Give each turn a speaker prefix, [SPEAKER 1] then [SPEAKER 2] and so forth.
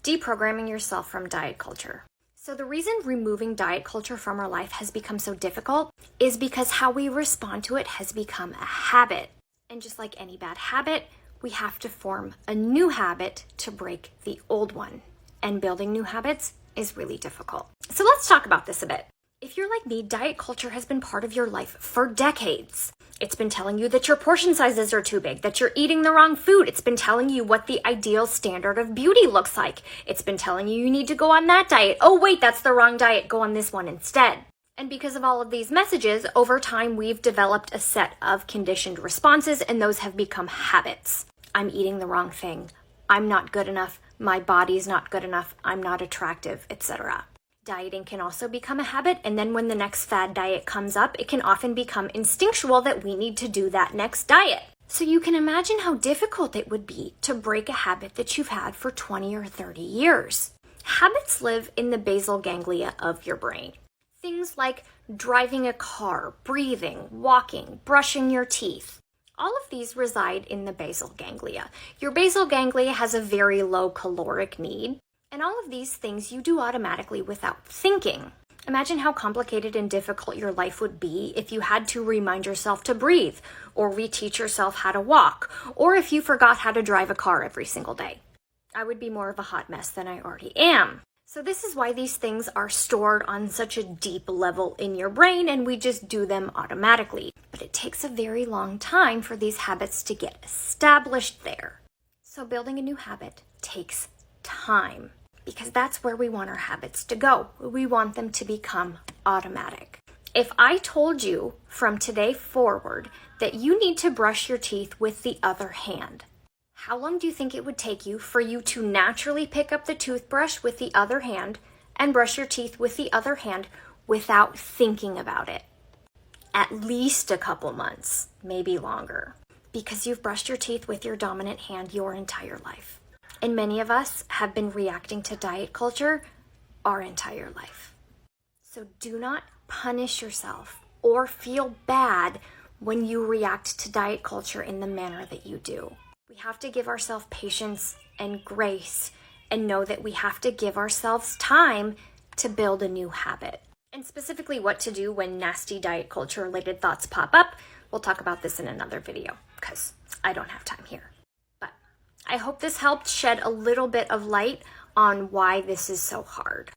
[SPEAKER 1] deprogramming yourself from diet culture. So the reason removing diet culture from our life has become so difficult is because how we respond to it has become a habit. And just like any bad habit, we have to form a new habit to break the old one. And building new habits is really difficult. So let's talk about this a bit. If you're like me, diet culture has been part of your life for decades. It's been telling you that your portion sizes are too big, that you're eating the wrong food. It's been telling you what the ideal standard of beauty looks like. It's been telling you you need to go on that diet. Oh, wait, that's the wrong diet. Go on this one instead. And because of all of these messages, over time, we've developed a set of conditioned responses, and those have become habits. I'm eating the wrong thing. I'm not good enough. My body's not good enough. I'm not attractive, etc. Dieting can also become a habit, and then when the next fad diet comes up, it can often become instinctual that we need to do that next diet. So you can imagine how difficult it would be to break a habit that you've had for 20 or 30 years. Habits live in the basal ganglia of your brain. Things like driving a car, breathing, walking, brushing your teeth. All of these reside in the basal ganglia. Your basal ganglia has a very low caloric need. And all of these things you do automatically without thinking. Imagine how complicated and difficult your life would be if you had to remind yourself to breathe, or reteach yourself how to walk, or if you forgot how to drive a car every single day. I would be more of a hot mess than I already am. So this is why these things are stored on such a deep level in your brain, and we just do them automatically. But it takes a very long time for these habits to get established there. So building a new habit takes time. Because that's where we want our habits to go. We want them to become automatic. If I told you from today forward that you need to brush your teeth with the other hand, how long do you think it would take you for you to naturally pick up the toothbrush with the other hand and brush your teeth with the other hand without thinking about it? At least a couple months, maybe longer, because you've brushed your teeth with your dominant hand your entire life. And many of us have been reacting to diet culture our entire life. So do not punish yourself or feel bad when you react to diet culture in the manner that you do. We have to give ourselves patience and grace and know that we have to give ourselves time to build a new habit. And specifically what to do when nasty diet culture related thoughts pop up, we'll talk about this in another video because I don't have time here. I hope this helped shed a little bit of light on why this is so hard.